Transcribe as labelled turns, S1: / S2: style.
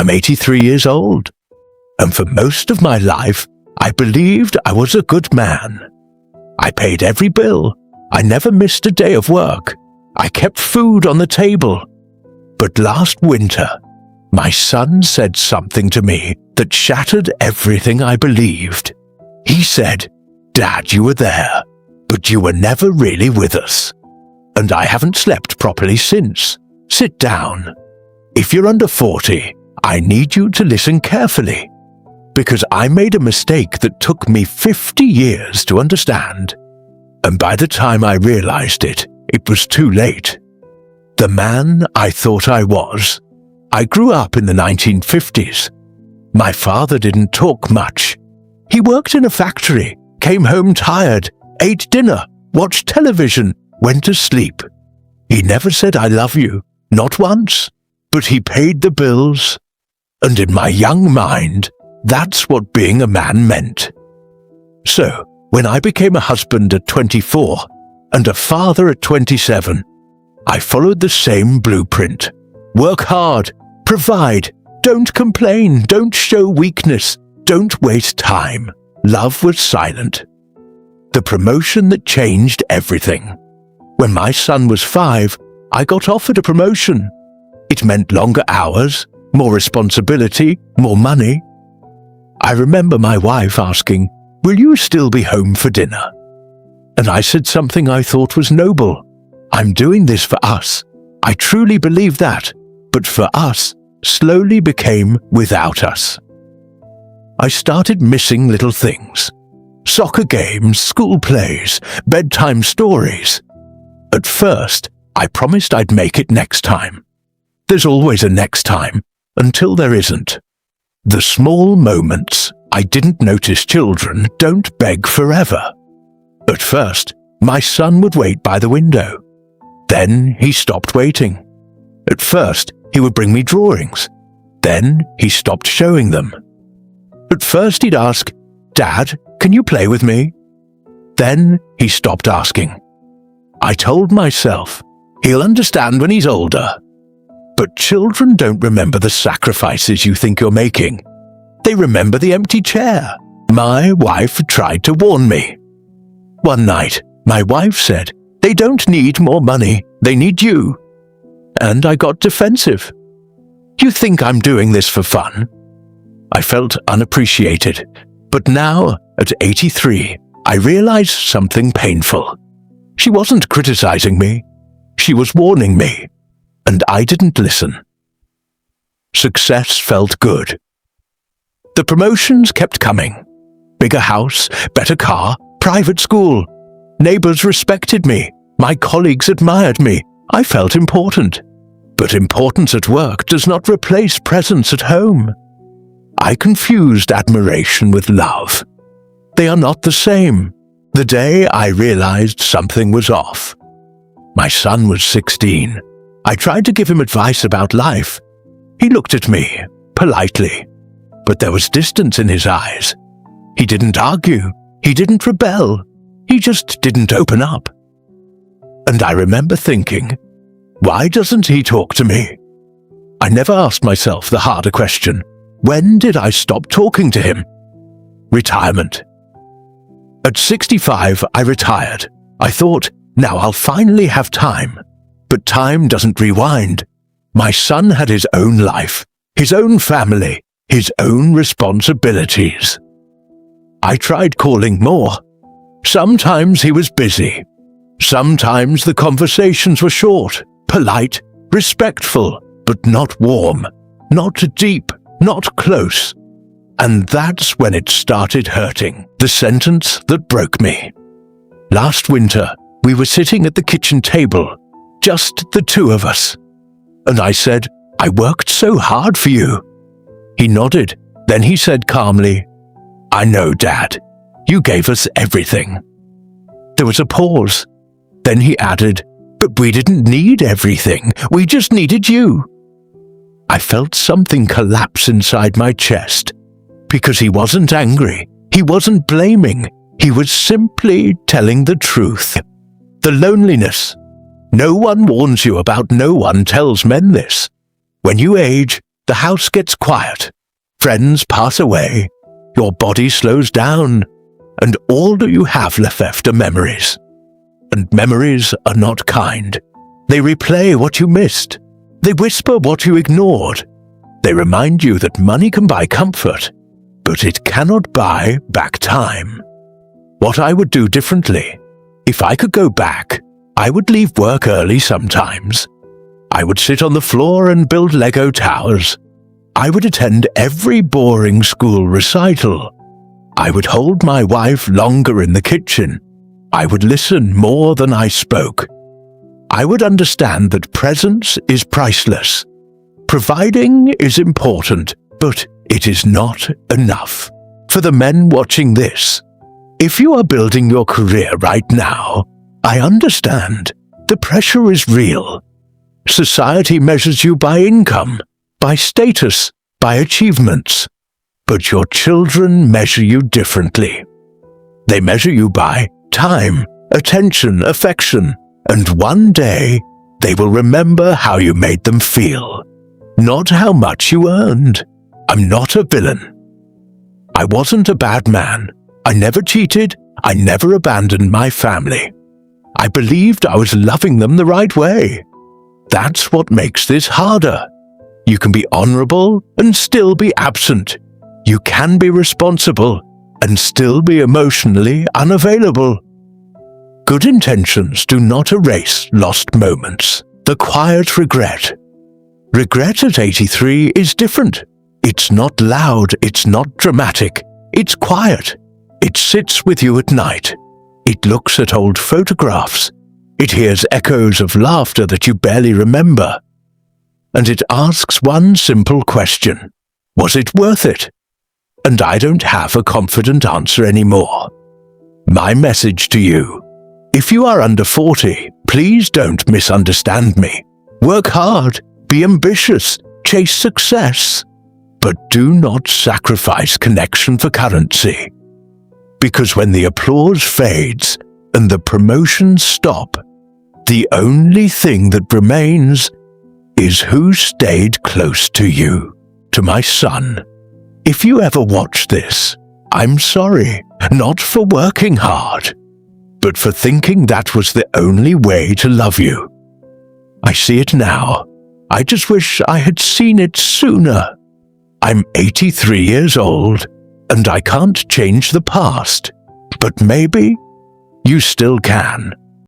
S1: I'm 83 years old, and for most of my life, I believed I was a good man. I paid every bill. I never missed a day of work. I kept food on the table. But last winter, my son said something to me that shattered everything I believed. He said, "Dad, you were there, but you were never really with us. And I haven't slept properly since. Sit down. If you're under 40, I need you to listen carefully, because I made a mistake that took me 50 years to understand. And by the time I realized it, it was too late. The man I thought I was. I grew up in the 1950s. My father didn't talk much. He worked in a factory, came home tired, ate dinner, watched television, went to sleep. He never said I love you, not once, but he paid the bills. And in my young mind, that's what being a man meant. So, when I became a husband at 24 and a father at 27, I followed the same blueprint. Work hard, provide, don't complain, don't show weakness, don't waste time. Love was silent. The promotion that changed everything. When my son was 5, I got offered a promotion. It meant longer hours, more responsibility, more money. I remember my wife asking, "Will you still be home for dinner?" And I said something I thought was noble. I'm doing this for us. I truly believe that, but for us slowly became without us. I started missing little things. Soccer games, school plays, bedtime stories. At first, I promised I'd make it next time. There's always a next time, until there isn't. The small moments I didn't notice children don't beg forever. At first, my son would wait by the window. Then he stopped waiting. At first, he would bring me drawings. Then he stopped showing them. At first he'd ask, "Dad, can you play with me?" Then he stopped asking. I told myself, he'll understand when he's older. But children don't remember the sacrifices you think you're making. They remember the empty chair. My wife tried to warn me. One night, my wife said, "They don't need more money, they need you." And I got defensive. "You think I'm doing this for fun?" I felt unappreciated, but now, at 83, I realized something painful. She wasn't criticizing me, she was warning me, and I didn't listen. Success felt good. The promotions kept coming. Bigger house, better car, private school. Neighbors respected me, my colleagues admired me, I felt important. But importance at work does not replace presence at home. I confused admiration with love. They are not the same. The day I realized something was off. My son was 16. I tried to give him advice about life. He looked at me, politely, but there was distance in his eyes. He didn't argue, he didn't rebel, he just didn't open up. And I remember thinking, why doesn't he talk to me? I never asked myself the harder question. When did I stop talking to him? Retirement. At 65, I retired. I thought, now I'll finally have time. But time doesn't rewind. My son had his own life, his own family, his own responsibilities. I tried calling more. Sometimes he was busy. Sometimes the conversations were short, polite, respectful, but not warm, not deep, not close. And that's when it started hurting, the sentence that broke me. Last winter, we were sitting at the kitchen table, just the two of us. And I said, "I worked so hard for you." He nodded. Then he said calmly, "I know, Dad. You gave us everything." There was a pause. Then he added, "But we didn't need everything. We just needed you." I felt something collapse inside my chest, because he wasn't angry. He wasn't blaming. He was simply telling the truth. The loneliness. No one warns you about, no one tells men this. When you age, the house gets quiet, friends pass away, your body slows down, and all that you have left are memories. And memories are not kind. They replay what you missed. They whisper what you ignored. They remind you that money can buy comfort, but it cannot buy back time. What I would do differently, if I could go back, I would leave work early sometimes. I would sit on the floor and build Lego towers. I would attend every boring school recital. I would hold my wife longer in the kitchen. I would listen more than I spoke. I would understand that presence is priceless. Providing is important, but it is not enough. For the men watching this, if you are building your career right now, I understand. The pressure is real. Society measures you by income, by status, by achievements. But your children measure you differently. They measure you by time, attention, affection, and one day they will remember how you made them feel, not how much you earned. I'm not a villain. I wasn't a bad man. I never cheated. I never abandoned my family. I believed I was loving them the right way. That's what makes this harder. You can be honorable and still be absent. You can be responsible and still be emotionally unavailable. Good intentions do not erase lost moments. The quiet regret. Regret at 83 is different. It's not loud, it's not dramatic. It's quiet. It sits with you at night. It looks at old photographs. It hears echoes of laughter that you barely remember. And it asks one simple question. Was it worth it? And I don't have a confident answer anymore. My message to you, if you are under 40, please don't misunderstand me. Work hard, be ambitious, chase success, but do not sacrifice connection for currency. Because when the applause fades and the promotions stop, the only thing that remains is who stayed close to you. To my son, if you ever watch this, I'm sorry, not for working hard, but for thinking that was the only way to love you. I see it now. I just wish I had seen it sooner. I'm 83 years old, and I can't change the past, but maybe you still can.